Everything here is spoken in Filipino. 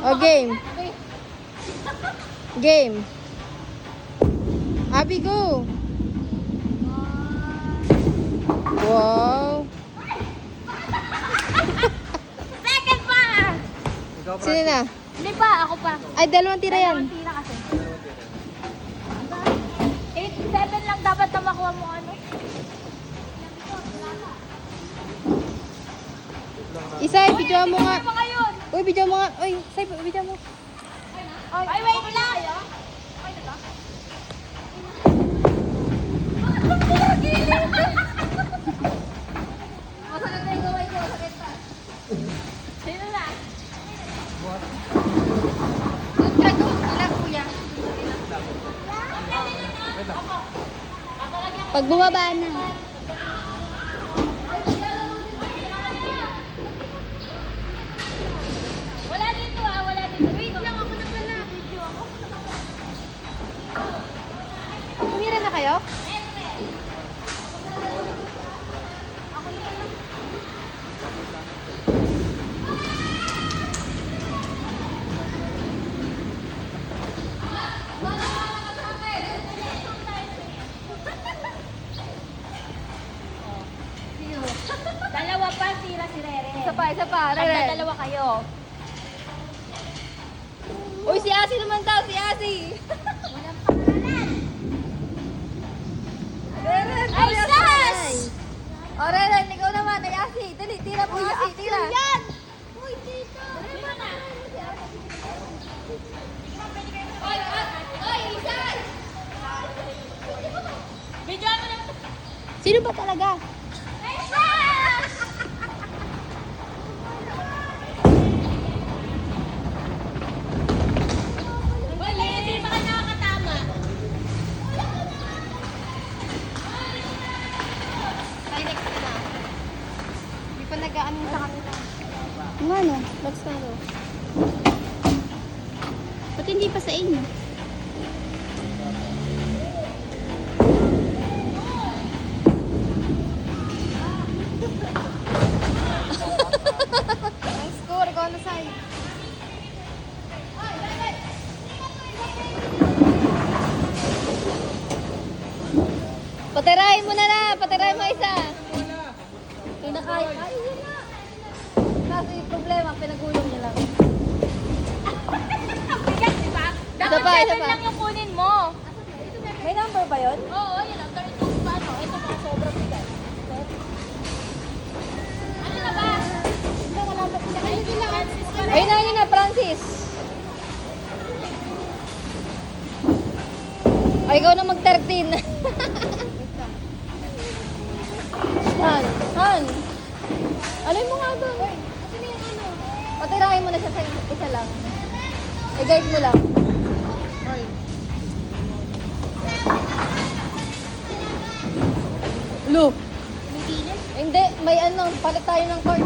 O, game. Game. Abby, go. Wow. Second pa! Sino na? Hindi pa, ako pa. Ay, dalawang tira yan. Dalawang tira kasi. 8-7 lang dapat na makuha mo ano. Isa, video mo nga. Ano ngayon? Uy, video mo nga. Uy, Sai, video mo. Ay, wait lang! Ay, na ba? Masakit na yung gawin ko, masakit pa. Sino na? Doon ka doon, sila kuya. Pag bumaba na. Wala dito wala dito. Wait lang, ako na pala. Video ako. Tumira na kayo? Dalawa pa sila si Rere. Isa pa. Dalawa kayo. Uy, si Asi naman daw, si Asi. Walang pangalan. Reren, Ay, sus! O, Reren, ikaw naman, ay Asi. Dali, tira mo, Asi, tira. Yan! Uy, dito. Oy, isan! Video mo na. Sino ba talaga? Precious! Wala, hindi pa ka nakakatama. Ay, next ka na. Hindi pa nag-ano sa kanila. Ano, ano? Next na daw. Ba't hindi pa sa inyo? Ang score, ikaw na sa'yo. Patirahin mo na, patirahin mo isa. Pinakaya. Ay, yun na. Kaso yung problema, pinagulong niya lang. Bigat, di ba? Dapat Isa pa, isa 7 pa. lang yung kunin mo. May number ba yun? Oo, yun ang 32 pa, no? Ito mga sobrang bigat. Ano na ba? Ayun na, yun na, Francis. Ay, ikaw na mag-13. Han. Alay mo nga doon. Patirahin mo na siya sa isa lang. I-guide mo lang. Lu. Hindi, may ano, palit tayo ng cord.